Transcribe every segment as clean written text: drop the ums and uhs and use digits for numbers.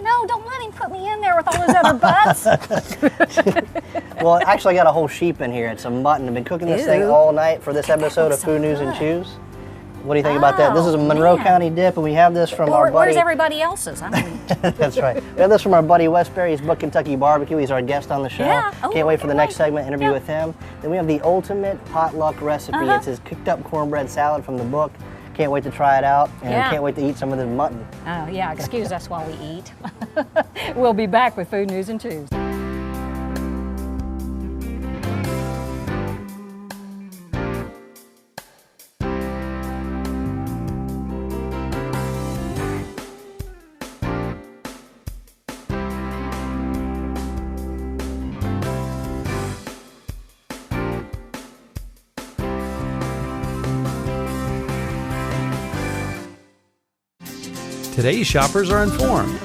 No, don't let him put me in there with all those other butts. Well, actually, I got a whole sheep in here. It's a mutton. I've been cooking this thing all night for this episode of Food News and Chews. What do you think about that? This is a Monroe County dip, and we have this from our buddy. Where's everybody else's? I mean. That's right. We have this from our buddy Wes Berry. He's booked Kentucky Barbecue. He's our guest on the show. Yeah. Can't wait for the next segment, interview with him. Then we have the ultimate potluck recipe. It's his cooked up cornbread salad from the book. Can't wait to try it out, and can't wait to eat some of the mutton. Oh, yeah, excuse us while we eat. We'll be back with Food News and Chews. Today's shoppers are informed.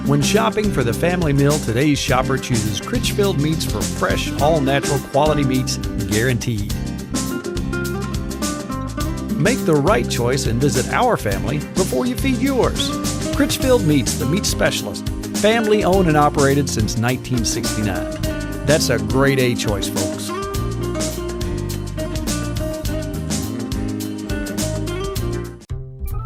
When shopping for the family meal, today's shopper chooses Critchfield Meats for fresh, all-natural quality meats, guaranteed. Make the right choice and visit our family before you feed yours. Critchfield Meats, the meat specialist, family owned and operated since 1969. That's a grade A choice, folks.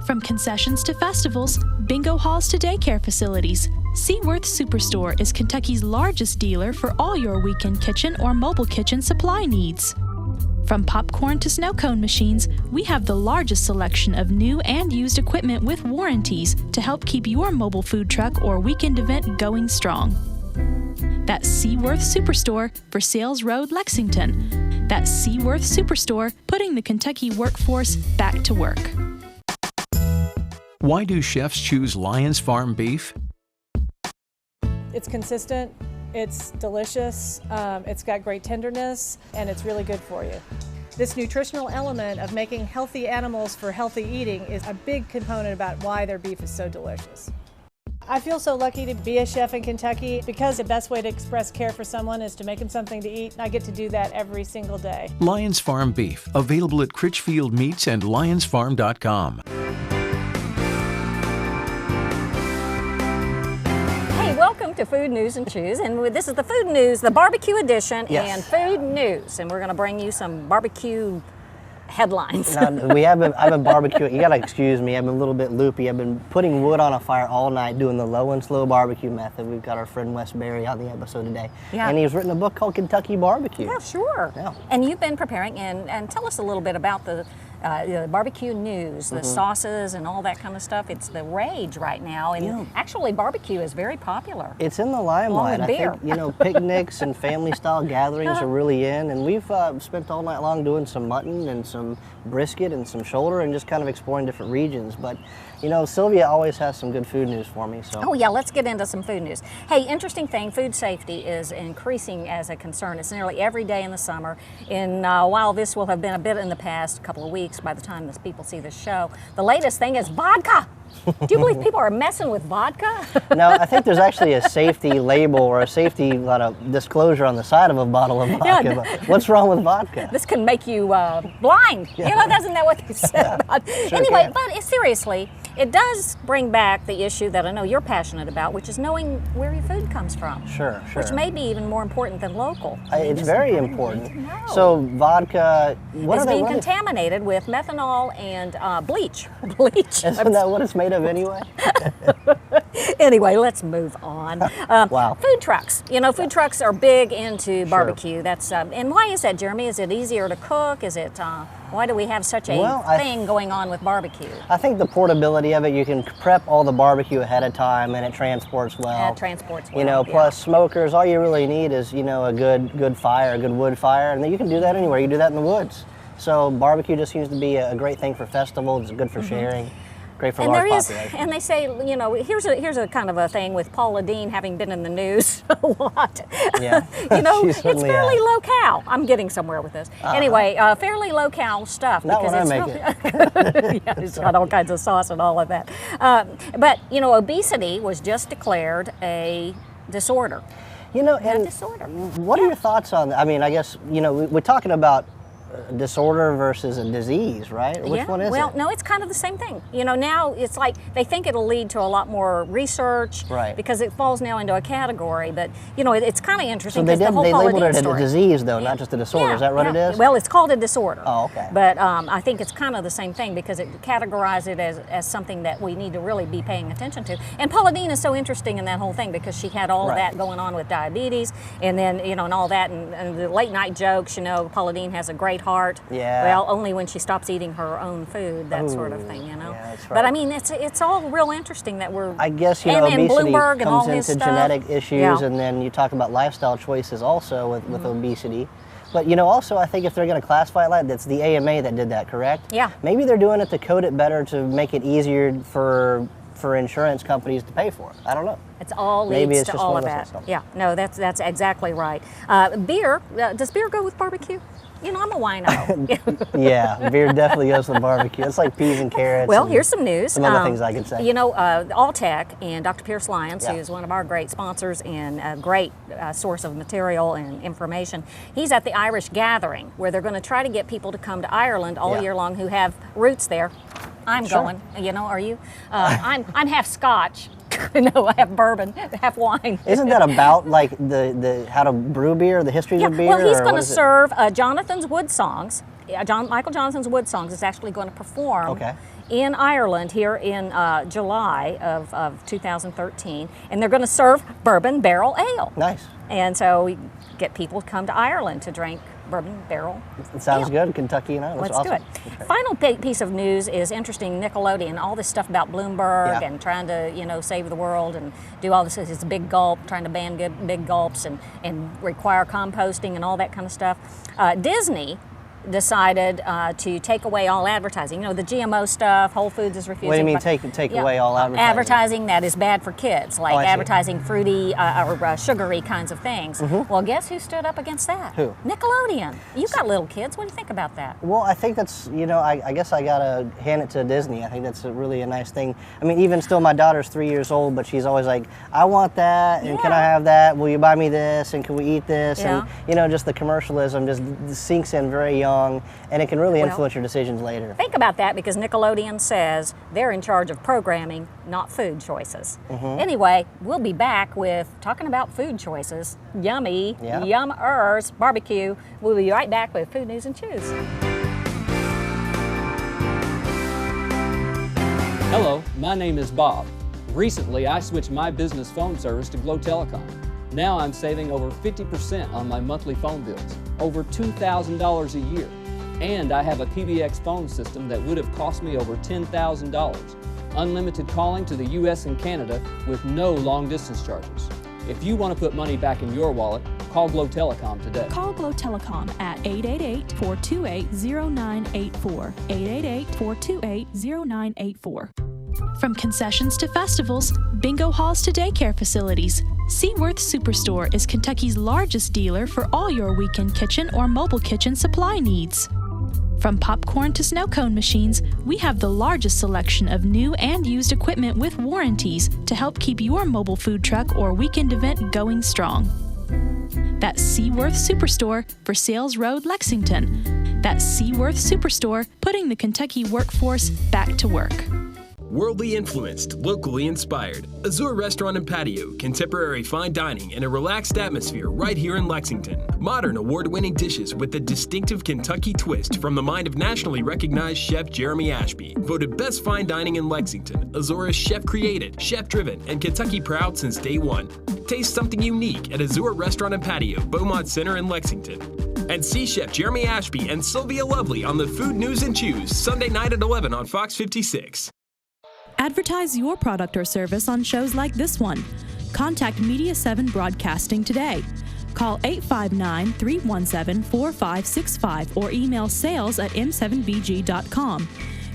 From concessions to festivals, bingo halls to daycare facilities, Seaworth Superstore is Kentucky's largest dealer for all your weekend kitchen or mobile kitchen supply needs. From popcorn to snow cone machines, we have the largest selection of new and used equipment with warranties to help keep your mobile food truck or weekend event going strong. That's Seaworth Superstore for Sales Road, Lexington. That's Seaworth Superstore, putting the Kentucky workforce back to work. Why do chefs choose Lyons Farm beef? It's consistent, it's delicious, it's got great tenderness, and it's really good for you. This nutritional element of making healthy animals for healthy eating is a big component about why their beef is so delicious. I feel so lucky to be a chef in Kentucky because the best way to express care for someone is to make them something to eat, and I get to do that every single day. Lyons Farm beef, available at Critchfield Meats and lyonsfarm.com. Welcome to Food News and Chews, and this is the Food News, the barbecue edition, and Food News, and we're going to bring you some barbecue headlines. Now, I've been barbecuing. You gotta excuse me. I've been a little bit loopy. I've been putting wood on a fire all night, doing the low and slow barbecue method. We've got our friend Wes Berry on the episode today, and he's written a book called Kentucky Barbecue. Yeah, sure. Yeah. And you've been preparing, and tell us a little bit about the barbecue news, the sauces and all that kind of stuff. It's the rage right now, and actually barbecue is very popular. It's in the limelight. I think picnics and family style gatherings are really in, and we've spent all night long doing some mutton and some brisket and some shoulder and just kind of exploring different regions. But Sylvia always has some good food news for me. So. Oh yeah, let's get into some food news. Hey, interesting thing, food safety is increasing as a concern. It's nearly every day in the summer. And while this will have been a bit in the past couple of weeks by the time people see this show, the latest thing is vodka. Do you believe people are messing with vodka? No, I think there's actually a safety label or a safety disclosure on the side of a bottle of vodka. Yeah, but what's wrong with vodka? This can make you blind. Yeah. Isn't that what they said about? Sure anyway, can. But seriously, it does bring back the issue that I know you're passionate about, which is knowing where your food comes from. Sure. Which may be even more important than local. It's very important. So vodka, it's being contaminated with methanol and bleach. Bleach. Isn't that what it's made of anyway? Anyway, let's move on. Wow. Food trucks. Food trucks are big into barbecue. Sure. That's and why is that, Jeremy? Is it easier to cook? Is it why do we have such a thing going on with barbecue? I think the portability of it. You can prep all the barbecue ahead of time, and it transports well. It transports well. Plus smokers. All you really need is a good fire, a good wood fire, and then you can do that anywhere. You can do that in the woods. So barbecue just seems to be a great thing for festivals. It's good for sharing. Great for large population. And they say, here's a kind of a thing with Paula Deen having been in the news a lot. Yeah. It's fairly low-cal. I'm getting somewhere with this. Anyway, fairly low-cal stuff. Not because when I make it. Yeah, it's got all kinds of sauce and all of that. But obesity was just declared a disorder. What are your thoughts on that? I mean, I guess, we're talking about disorder versus a disease, right? Which one is well, it? no, it's kind of the same thing. You know, now it's like they think it'll lead to a lot more research, right? Because it falls now into a category. But you know, it's kind of interesting. So they labeled it a disease, though, not just a disorder. Is that what it is? Well, it's called a disorder. Oh, okay. But I think it's kind of the same thing because it categorizes it as something that we need to really be paying attention to. And Paula Deen is so interesting in that whole thing because she had all of that going on with diabetes, and then you know, and all that, and the late night jokes. You know, Paula Deen has a great heart. Yeah. Well, only when she stops eating her own food, that sort of thing. You know. Yeah, that's right. But I mean, it's all real interesting that we're. I guess you and, know, and obesity Bloomberg and all comes his into stuff. genetic issues, and then you talk about lifestyle choices also with obesity. But you know, also I think if they're going to classify it like that's the AMA that did that, correct? Yeah. Maybe they're doing it to code it better to make it easier for insurance companies to pay for it. I don't know. It's all Maybe leads it's to just all one of of that. those things. Yeah, no, that's exactly right. Beer, does beer go with barbecue? You know, I'm a wino. Yeah, beer definitely goes with barbecue. It's like peas and carrots. Well, and here's some news. Some other things I could say. You know, Alltech and Dr. Pierce Lyons, Yeah. who is one of our great sponsors and a great source of material and information, he's at the Irish Gathering, where they're going to try to get people to come to Ireland all year long who have roots there. I'm going. You know, are you? I'm half Scotch. No, I have bourbon, half wine. Isn't that about like the how to brew beer, the history of beer? Well, he's or going what to is it? serve Jonathan's Wood Songs. Michael Jonathan's Wood Songs is actually going to perform in Ireland here in July of 2013, and they're going to serve bourbon barrel ale. Nice. And so we get people to come to Ireland to drink bourbon barrel. It sounds ale. good. Kentucky and Ireland. Let's awesome. do it. Okay. Final piece of news is interesting. Nickelodeon, all this stuff about Bloomberg and trying to, you know, save the world and do all this. It's a big gulp, trying to ban big gulps and require composting and all that kind of stuff. Disney decided to take away all advertising. You know, the GMO stuff, Whole Foods is refusing. What do you mean take away all advertising? Advertising that is bad for kids, like advertising fruity or sugary kinds of things. Well, guess who stood up against that? Who? Nickelodeon. You've got little kids. What do you think about that? Well, I think that's, you know, I guess I gotta hand it to Disney. I think that's really a nice thing. I mean, even still, my daughter's 3 years old, but she's always like, I want that, and can I have that? Will you buy me this? And can we eat this? And, you know, just the commercialism just sinks in very young, and it can really influence your decisions later. Think about that, because Nickelodeon says they're in charge of programming, not food choices. Anyway, we'll be back with talking about food choices. Yummy, yummers, barbecue. We'll be right back with Food News and Chews. Hello, my name is Bob. Recently, I switched my business phone service to Glow Telecom. Now I'm saving over 50% on my monthly phone bills, over $2,000 a year. And I have a PBX phone system that would have cost me over $10,000. Unlimited calling to the US and Canada with no long distance charges. If you want to put money back in your wallet, call Glow Telecom today. Call Glow Telecom at 888-428-0984. 888-428-0984. From concessions to festivals, bingo halls to daycare facilities, Seaworth Superstore is Kentucky's largest dealer for all your weekend kitchen or mobile kitchen supply needs. From popcorn to snow cone machines, we have the largest selection of new and used equipment with warranties to help keep your mobile food truck or weekend event going strong. That's Seaworth Superstore for Sales Road, Lexington. That's Seaworth Superstore, putting the Kentucky workforce back to work. Worldly influenced, locally inspired. Azure Restaurant and Patio, contemporary fine dining and a relaxed atmosphere right here in Lexington. Modern award-winning dishes with a distinctive Kentucky twist from the mind of nationally recognized Chef Jeremy Ashby. Voted best fine dining in Lexington. Azure is chef-created, chef-driven, and Kentucky proud since day one. Taste something unique at Azure Restaurant and Patio, Beaumont Center in Lexington. And see Chef Jeremy Ashby and Sylvia Lovely on the Food News and Chews, Sunday night at 11 on Fox 56. Advertise your product or service on shows like this one. Contact Media 7 Broadcasting today. Call 859-317-4565 or email sales@m7bg.com.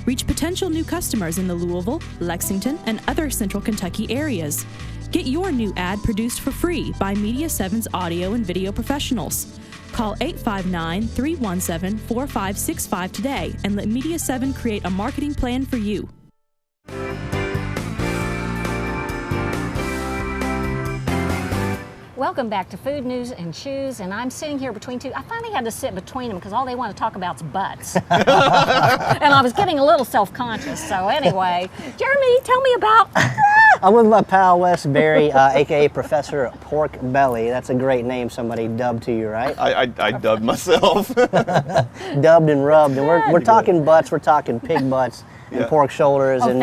Reach potential new customers in the Louisville, Lexington, and other central Kentucky areas. Get your new ad produced for free by Media 7's audio and video professionals. Call 859-317-4565 today and let Media 7 create a marketing plan for you. Welcome back to Food News and Shoes, and I'm sitting here between two. I finally had to sit between them because all they want to talk about is butts. And I was getting a little self-conscious. So anyway, Jeremy, tell me about... I'm with my pal Wes Berry, aka Professor Pork Belly. That's a great name somebody dubbed to you, right? I dubbed myself. Dubbed and rubbed, and we're talking butts, we're talking pig butts. And pork shoulders and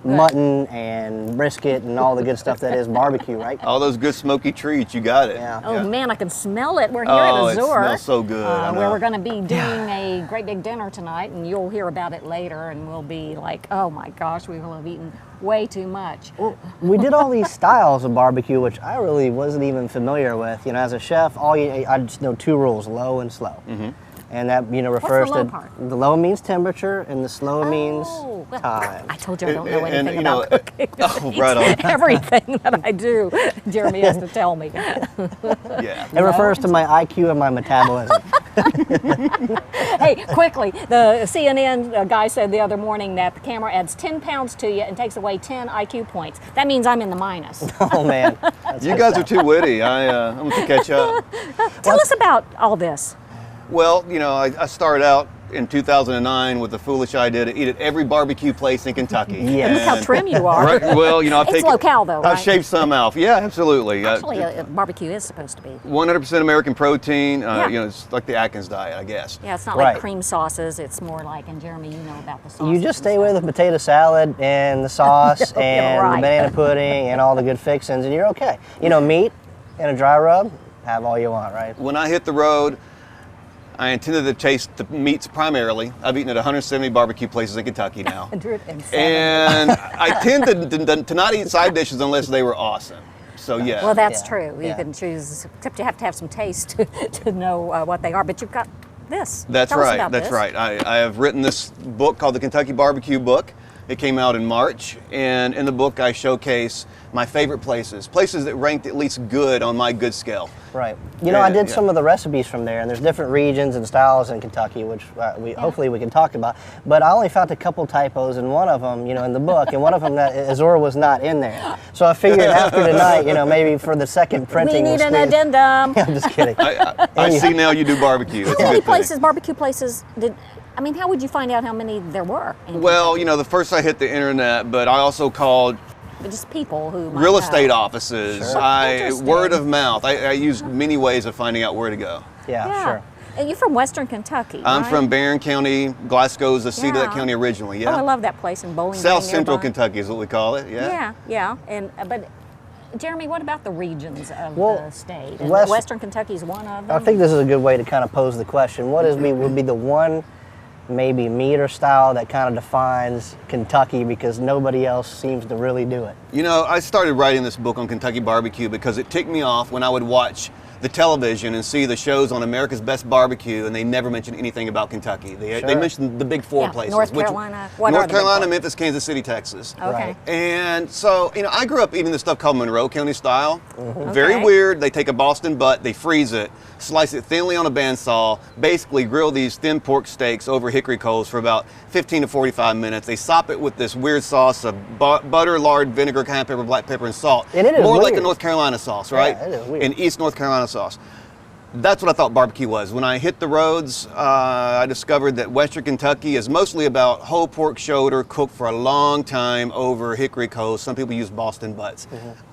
mutton and brisket and all the good stuff that is barbecue, right? All those good smoky treats, you got it. Yeah. Oh man, I can smell it. We're here at Azure. It smells so good. Where we're going to be doing a great big dinner tonight, and you'll hear about it later, and we'll be like, oh my gosh, we will have eaten way too much. Well, we did all these styles of barbecue, which I really wasn't even familiar with. You know, as a chef, I just know 2 rules: low and slow. Mm-hmm. And that, refers What's the low to part? The low means temperature and the slow means time. I told you I don't know anything about cooking. Oh, right on. Everything that I do, Jeremy has to tell me. Yeah. It refers to my IQ and my metabolism. Hey, quickly, the CNN guy said the other morning that the camera adds 10 pounds to you and takes away 10 IQ points. That means I'm in the minus. Oh man. You guys are too witty. I'm going to catch up. Tell us about all this. Well, I started out in 2009 with the foolish idea to eat at every barbecue place in Kentucky. Yeah. And look how trim you are. Right, well, It's locale though, right? I've shaved some out. Yeah, absolutely. Actually, barbecue is supposed to be. 100% American protein. It's like the Atkins diet, I guess. Yeah, it's not like cream sauces. It's more like, and Jeremy, you know about the sauces. You just stay away with the potato salad and the sauce and the banana pudding and all the good fixings, and you're okay. Meat and a dry rub, have all you want, right? When I hit the road, I intended to taste the meats primarily. I've eaten at 170 barbecue places in Kentucky now. 170. And I tend to not eat side dishes unless they were awesome. So yeah. Well, that's true. You can choose, except you have to have some taste to know what they are. But you've got this. That's Tell us about That's this. right. I have written this book called the Kentucky Barbecue Book. It came out in March, and in the book I showcase my favorite places that ranked at least good on my good scale. Right. I did some of the recipes from there, and there's different regions and styles in Kentucky, which hopefully we can talk about. But I only found a couple typos in one of them, in the book, and one of them that Azure was not in there. So I figured after tonight, maybe for the second printing, we need an addendum. I'm just kidding. I see now you do barbecue. How many barbecue places how would you find out how many there were? Well, the first I hit the internet, but I also called just people who real estate offices. Sure. Word of mouth. I used many ways of finding out where to go. Yeah, sure. And you're from Western Kentucky, I'm right? from Barron County. Glasgow's the seat of that county originally. Yeah. Oh, I love that place in Bowling Green. South Central nearby. Kentucky is what we call it. Yeah. Yeah. And but Jeremy, what about the regions of the state? And Western Kentucky is one of them. I think this is a good way to kind of pose the question. What would be the one maybe meat or style that kind of defines Kentucky, because nobody else seems to really do it? I started writing this book on Kentucky barbecue because it ticked me off when I would watch the television and see the shows on America's Best Barbecue, and they never mentioned anything about Kentucky. They mentioned the big 4 places. North Carolina. North Carolina, Memphis, Kansas City, Texas. Okay. And so, I grew up eating this stuff called Monroe County style. Very weird. They take a Boston butt, they freeze it, slice it thinly on a bandsaw, basically grill these thin pork steaks over hickory coals for about 15 to 45 minutes. They sop it with this weird sauce of butter, lard, vinegar, cayenne pepper, black pepper, and salt. And it is more weird. like a North Carolina sauce, right? Yeah, it is weird. In East North Carolina sauce. That's what I thought barbecue was. When I hit the roads, I discovered that Western Kentucky is mostly about whole pork shoulder cooked for a long time over hickory coals. Some people use Boston butts.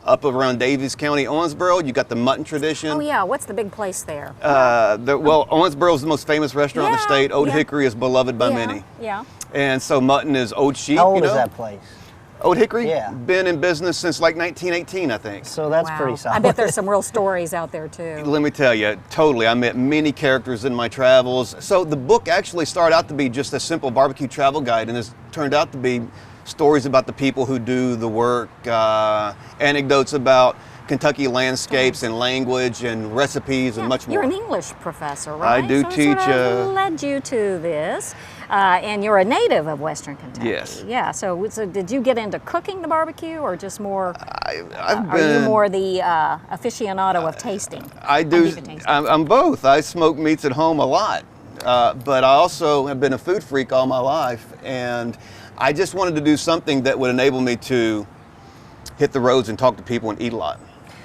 Up around Daviess County, Owensboro, you got the mutton tradition. Oh yeah, what's the big place there? Owensboro is the most famous restaurant in the state. Old Hickory is beloved by many. Yeah. And so mutton is old sheep. How old is that place? Old Hickory? Yeah. Been in business since like 1918, I think. So that's pretty solid. I bet there's some real stories out there too. Let me tell you, totally. I met many characters in my travels. So the book actually started out to be just a simple barbecue travel guide, and it's turned out to be stories about the people who do the work, anecdotes about Kentucky landscapes and language and recipes and much more. You're an English professor, right? I do teach. What led you to this? And you're a native of Western Kentucky. Yes. Yeah. So did you get into cooking the barbecue, or just more? Are you more the aficionado of tasting? I do. I'm both. I smoke meats at home a lot, but I also have been a food freak all my life, and I just wanted to do something that would enable me to hit the roads and talk to people and eat a lot.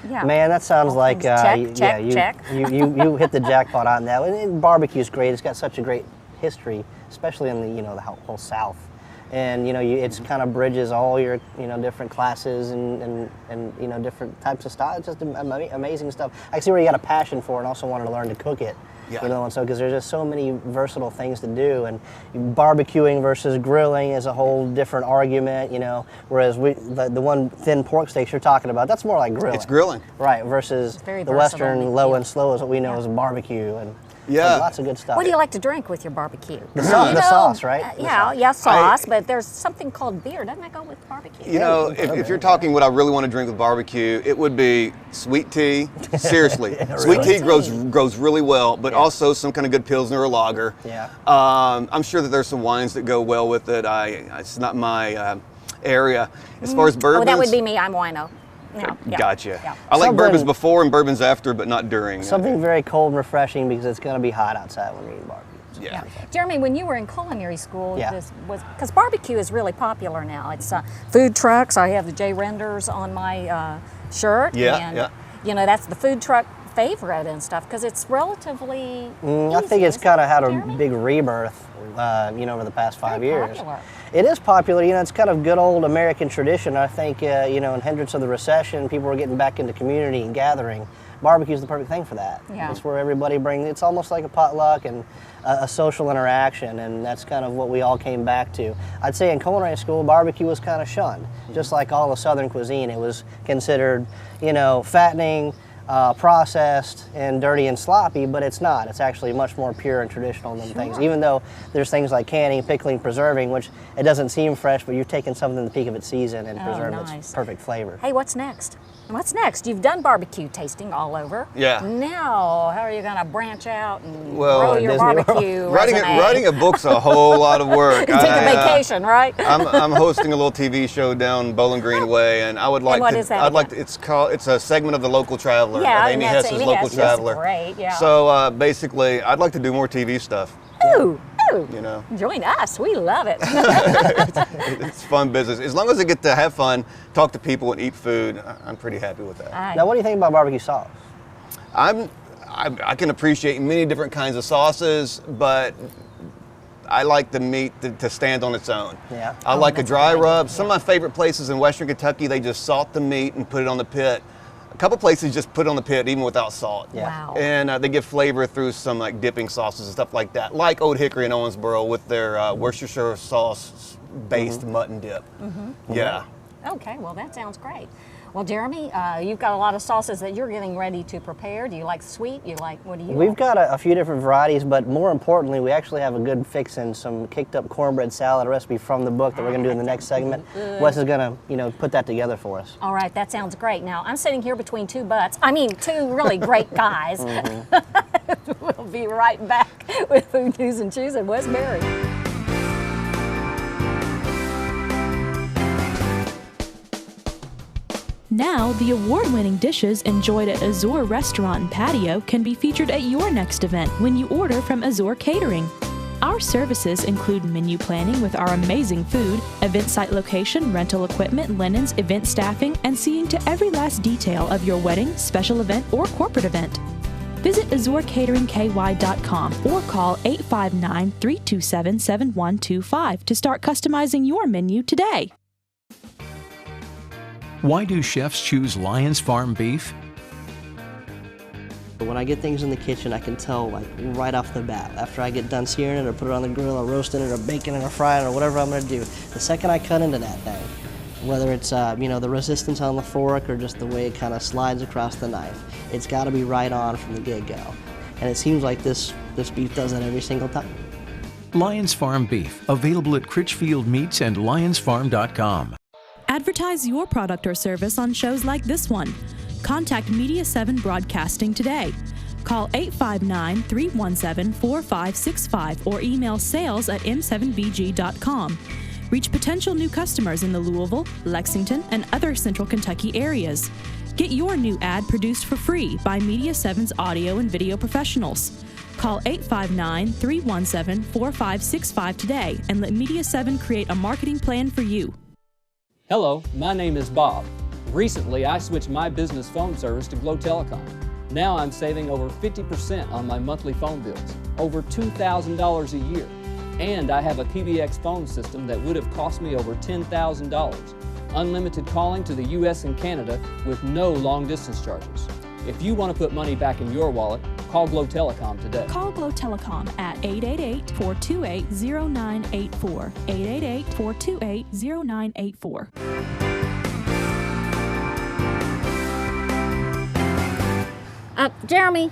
Yeah. Man, that sounds All like things check, check. You hit the jackpot on that. And barbecue's great. It's got such a great history, especially in the the whole South. And it's kind of bridges all your different classes and different types of styles. It's just amazing stuff. I see where you got a passion for it and also wanted to learn to cook it. Yeah. And so because there's just so many versatile things to do, and barbecuing versus grilling is a whole different argument. Whereas the one thin pork steaks you're talking about, that's more like grilling. It's grilling. Right. Versus very the versatile Western low and slow is what we know as barbecue and. Yeah. Lots of good stuff. What do you like to drink with your barbecue? The sauce, right? Sauce, but there's something called beer. Doesn't that go with barbecue? If you're talking what I really want to drink with barbecue, it would be sweet tea. Seriously. Sweet tea grows really well, but also some kind of good Pilsner or lager. Yeah. I'm sure that there's some wines that go well with it. It's not my area. As far as bourbons. Oh, that would be me. I'm wino. Yeah. Gotcha. Yeah. I like bourbons before and bourbons after, but not during. Something very cold and refreshing because it's going to be hot outside when you're eating barbecue. Yeah. Jeremy, when you were in culinary school, Yeah. this was because barbecue is really popular now. It's food trucks. I have the J Renders on my shirt. Yeah, and, that's the food truck favorite and stuff because it's relatively I easy, think it's isn't kind of it, had a Jeremy? big rebirth, over the past 5 Very years. popular. It is popular. It's kind of good old American tradition. I think, in hindrance of the recession, people were getting back into community and gathering. Barbecue is the perfect thing for that. Yeah. It's where everybody it's almost like a potluck and a social interaction, and that's kind of what we all came back to. I'd say in culinary school, barbecue was kind of shunned. Just like all the Southern cuisine, it was considered, fattening, processed and dirty and sloppy, but it's not. It's actually much more pure and traditional than things. Even though there's things like canning, pickling, preserving, which it doesn't seem fresh, but you're taking something in the peak of its season and preserving its perfect flavor. Hey, what's next? What's next? You've done barbecue tasting all over. Yeah. Now, how are you going to branch out and Well, grow your Disney World. barbecue Writing a book's a whole lot of work. Take a vacation, right? I'm hosting a little TV show down Bowling Green Way, and I would like what to. is that I'd like again? to. It's a segment of the Local Traveler. Yeah, of Amy and that's Hess's Amy Local Hess. Traveler. That's great, yeah. So basically, I'd like to do more TV stuff. Ooh. You Join us. We love it. It's fun business. As long as I get to have fun, talk to people, and eat food, I'm pretty happy with that. Now, what do you think about barbecue sauce? I can appreciate many different kinds of sauces, but I like the meat to stand on its own. Yeah. I like a dry rub. Some of my favorite places in Western Kentucky, they just salt the meat and put it on the pit. A couple places just put it on the pit even without salt. Yeah. Wow. And they give flavor through some like dipping sauces and stuff like that, like Old Hickory and Owensboro with their Worcestershire sauce based mutton dip. Yeah. Okay, well, that sounds great. Well, Jeremy, you've got a lot of sauces that you're getting ready to prepare. Do you like sweet? What do you We've like? got a few different varieties, but more importantly, we actually have a good fix in some kicked up cornbread salad recipe from the book that we're going to do in the next segment. Wes is going to, put that together for us. All right, that sounds great. Now, I'm sitting here between two really great guys. We'll be right back with Food News and Chews and Wes Berry. Now, the award-winning dishes enjoyed at Azure Restaurant and Patio can be featured at your next event when you order from Azure Catering. Our services include menu planning with our amazing food, event site location, rental equipment, linens, event staffing, and seeing to every last detail of your wedding, special event, or corporate event. Visit AzureCateringKY.com or call 859-327-7125 to start customizing your menu today. Why do chefs choose Lyons Farm beef? When I get things in the kitchen, I can tell right off the bat. After I get done searing it or put it on the grill or roasting it or baking it or frying it or whatever I'm going to do, the second I cut into that thing, whether it's the resistance on the fork or just the way it kind of slides across the knife, it's got to be right on from the get-go. And it seems like this beef does that every single time. Lyons Farm beef, available at Critchfield Meats and LyonsFarm.com. Advertise your product or service on shows like this one. Contact Media 7 Broadcasting today. Call 859-317-4565 or email sales@m7bg.com. Reach potential new customers in the Louisville, Lexington, and other Central Kentucky areas. Get your new ad produced for free by Media 7's audio and video professionals. Call 859-317-4565 today and let Media 7 create a marketing plan for you. Hello, my name is Bob. Recently, I switched my business phone service to Glow Telecom. Now I'm saving over 50% on my monthly phone bills, over $2,000 a year. And I have a PBX phone system that would have cost me over $10,000. Unlimited calling to the US and Canada with no long distance charges. If you want to put money back in your wallet, call Glow Telecom today. Call Glow Telecom at 888-428-0984. 888-428-0984. Jeremy,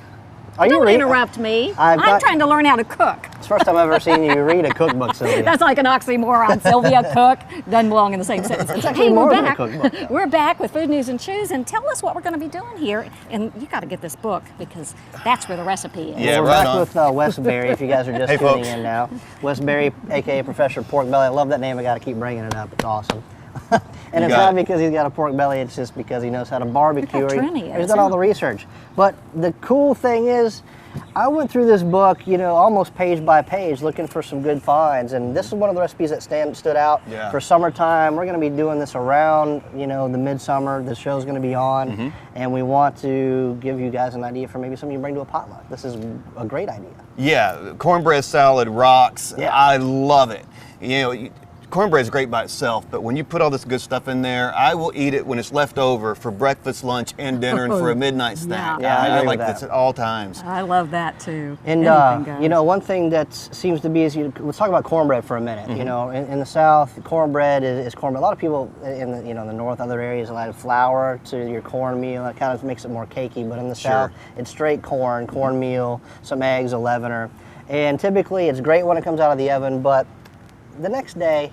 Are you don't reading? interrupt me. I'm I'm trying to learn how to cook. It's the first time I've ever seen you read a cookbook, Sylvia. That's like an oxymoron. Sylvia, cook, doesn't belong in the same sentence. It's actually more than a cookbook. We're back with Food News and Chews, and tell us what we're going to be doing here. And you got to get this book because that's where the recipe is. Yeah, We're right back on. with Wes Berry, if you guys are just Hey, tuning folks. in now. Wes Berry, a.k.a. Professor Pork Belly. I love that name. I got to keep bringing it up. It's awesome. And it's got not it. because he's got a pork belly. It's just because he knows how to barbecue. Look how trim he He's is, done all yeah. the research. But the cool thing is, I went through this book, almost page by page, looking for some good finds. And this is one of the recipes that stood out for summertime. We're going to be doing this around, the midsummer. The show's going to be on. And we want to give you guys an idea for maybe something you bring to a potluck. This is a great idea. Yeah, cornbread salad rocks. Yeah. I love it. Cornbread is great by itself, but when you put all this good stuff in there, I will eat it when it's left over for breakfast, lunch, and dinner, and for a midnight snack. Yeah, I agree like with this that. at all times. I love that too. And Anything goes. one thing that seems to be is let's talk about cornbread for a minute. In the South, cornbread is cornbread. A lot of people in the the North, other areas, add flour to your cornmeal. That kind of makes it more cakey. But in the South, it's straight cornmeal, some eggs, a leavener, and typically it's great when it comes out of the oven. But the next day,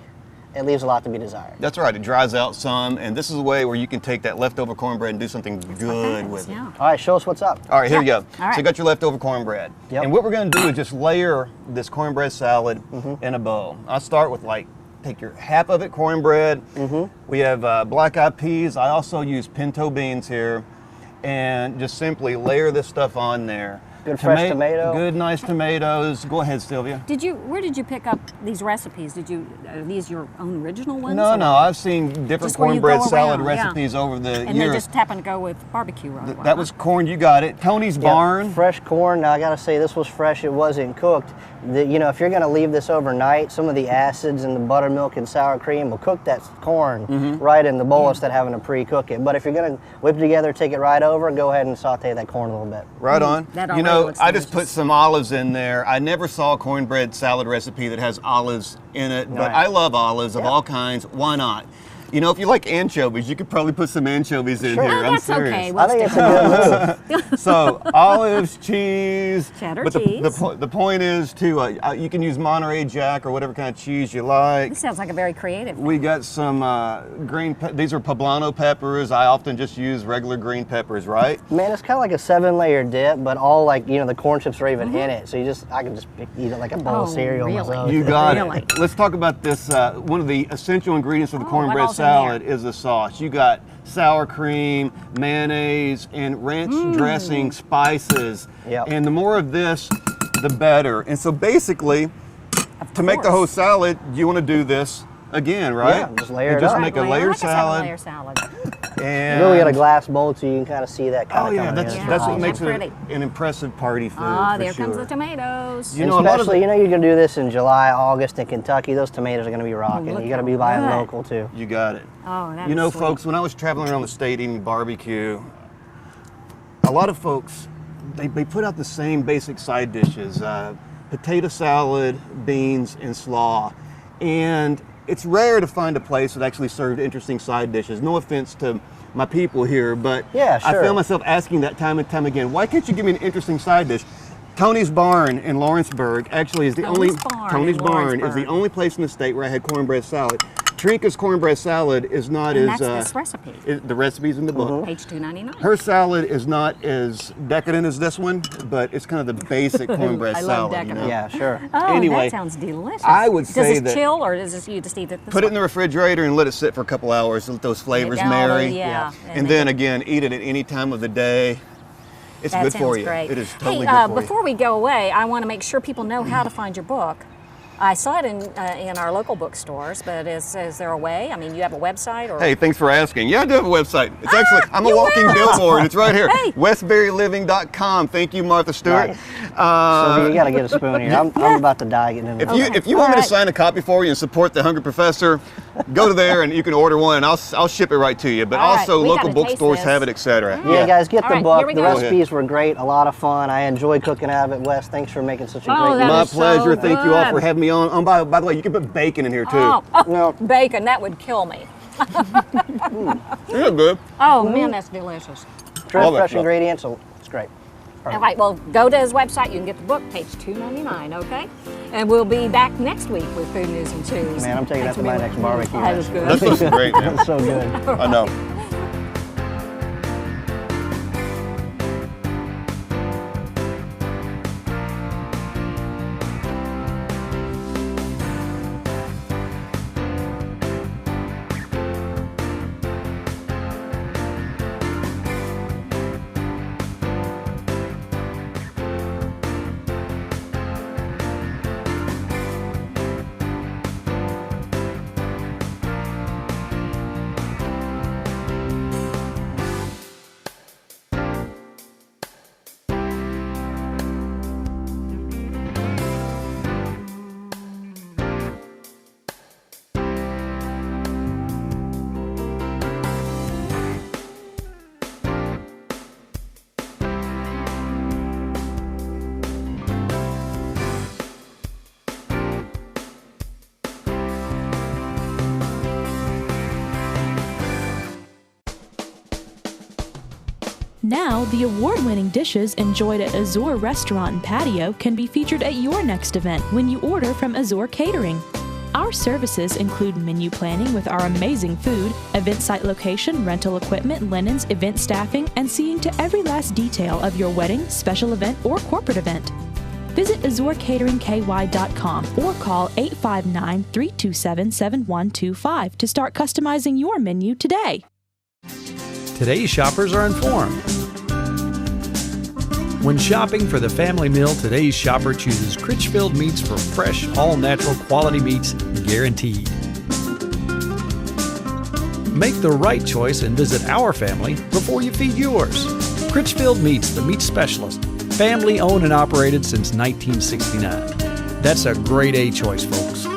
it leaves a lot to be desired. That's right. It dries out some, and this is a way where you can take that leftover cornbread and do something good with it. Yeah. All right, show us what's up. All right, here you go. All right. So you got your leftover cornbread. Yep. And what we're going to do is just layer this cornbread salad in a bowl. I'll start with take your half of it cornbread. We have black-eyed peas. I also use pinto beans here. And just simply layer this stuff on there. Good fresh tomato. Good, nice tomatoes. Go ahead, Sylvia. Where did you pick up these recipes? Are these your own original ones? No, or- no. I've seen different Just where you cornbread go salad around, yeah. recipes over the And years. they just happen to go with barbecue right away. That was corn. You got it. Tony's Barn. Fresh corn. Now I got to say this was fresh. It wasn't cooked. If you're going to leave this overnight, some of the acids in the buttermilk and sour cream will cook that corn right in the bowl instead of having to pre-cook it. But if you're going to whip it together, take it right over, go ahead and saute that corn a little bit. Right on. That already looks I just put delicious. some olives in there. I never saw a cornbread salad recipe that has olives in it, but Right. I love olives of all kinds. Why not? If you like anchovies, you could probably put some anchovies in Sure. here. Oh, I'm that's serious. okay. I We'll think stick it's a good move. So olives, cheese. Cheddar but cheese. The point is too, you can use Monterey Jack or whatever kind of cheese you like. This sounds like a very creative. We got some these are poblano peppers. I often just use regular green peppers, right? Man, it's kind of like a 7-layer dip, but all the corn chips are even in it. So I can just eat it like a bowl of Oh, cereal really? myself. You got Really? it. Let's talk about this. One of the essential ingredients of the Oh, cornbread what all's in salad there? is the sauce. You got sour cream, mayonnaise, and ranch dressing, spices. Yep. And the more of this, the better. And so basically, to make the whole salad, you want to do this again, right? Yeah, just layer And it just up. make a I layer like us having salad. a layer salad. And Really got a glass bowl so you can kind of see that kind oh of yeah, coming that's in. that's what Yeah. makes it Pretty. an impressive party food. Ah, for there sure. comes the tomatoes. You And know, a lot of especially, you're going to do this in July, August in Kentucky. Those tomatoes are going to be rocking. look You got to how be buying good. local too. You got it. Oh, that You is know, sweet. folks, when I was traveling around the state eating barbecue, a lot of folks, they put out the same basic side dishes, potato salad, beans, and slaw. And it's rare to find a place that actually served interesting side dishes. No offense to my people here, but Yeah, I sure. found myself asking that time and time again, why can't you give me an interesting side dish? Tony's Barn in Lawrenceburg actually is the Tony's Barn Tony's in Barn is the Lawrenceburg. only place in the state where I had cornbread salad. Trinka's cornbread salad is not And as that's this recipe. the recipe's in the book. Page 299. Her salad is not as decadent as this one, but it's kind of the basic cornbread I love salad. decadent. You know? Yeah, sure. Oh, Anyway, that sounds delicious. I would say Does that- this chill or does this you just eat it this Put it way? in the refrigerator and let it sit for a couple hours. Let those flavors Yeah, marry. yeah. And then again, eat it at any time of the day. It's That good sounds for you. great. It is totally hey, good for before we go away, I want to make sure people know how to find your book. I saw it in our local bookstores, but is there a way? I mean, you have a website or? Hey, thanks for asking. Yeah, I do have a website. It's actually, I'm a walking billboard. It's right here. Hey. WesBerryLiving.com. Thank you, Martha Stewart. Right. So you got to get a spoon here. I'm about to die getting in there. If you want me to sign a copy for you and support the Hungry Professor, go to there and you can order one, and I'll ship it right to you. But also local bookstores have it, etc. Yeah, guys, get the book. The go. recipes were great, a lot of fun. I enjoy cooking out of it. Wes, thanks for making such a great that My is pleasure. so Thank you all for good. having me on. By the way, you can put bacon in here too. No. Bacon, that would kill me. They're good. Oh man, that's delicious. Fresh ingredients, so it's great. All right, well, go to his website. You can get the book, page 299, okay? And we'll be back next week with Food News and Chews. Man, I'm taking that to my next barbecue. That is good. That looks great, man. That's so good. I know. Now, the award-winning dishes enjoyed at Azure Restaurant and Patio can be featured at your next event when you order from Azure Catering. Our services include menu planning with our amazing food, event site location, rental equipment, linens, event staffing, and seeing to every last detail of your wedding, special event, or corporate event. Visit AzureCateringKY.com or call 859-327-7125 to start customizing your menu today. Today's shoppers are informed. When shopping for the family meal, today's shopper chooses Critchfield Meats for fresh, all-natural quality meats, guaranteed. Make the right choice and visit our family before you feed yours. Critchfield Meats, the meat specialist, family owned and operated since 1969. That's a grade A choice, folks.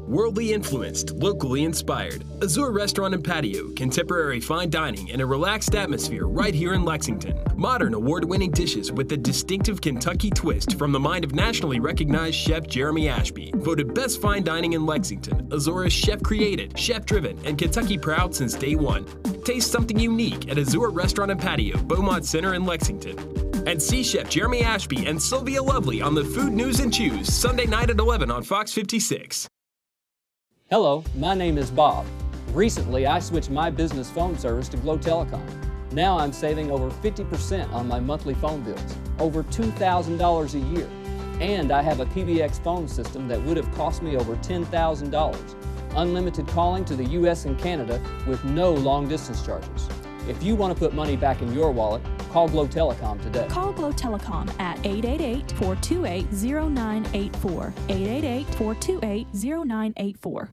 Worldly influenced, locally inspired. Azure Restaurant and Patio, contemporary fine dining in a relaxed atmosphere right here in Lexington. Modern award-winning dishes with a distinctive Kentucky twist from the mind of nationally recognized Chef Jeremy Ashby. Voted best fine dining in Lexington, Azure is chef-created, chef-driven, and Kentucky proud since day one. Taste something unique at Azure Restaurant and Patio, Beaumont Center in Lexington. And see Chef Jeremy Ashby and Sylvia Lovely on the Food News and Chews, Sunday night at 11 on Fox 56. Hello, my name is Bob. Recently, I switched my business phone service to Glow Telecom. Now I'm saving over 50% on my monthly phone bills, over $2,000 a year. And I have a PBX phone system that would have cost me over $10,000. Unlimited calling to the US and Canada with no long distance charges. If you want to put money back in your wallet, call Glow Telecom today. Call Glow Telecom at 888-428-0984, 888-428-0984.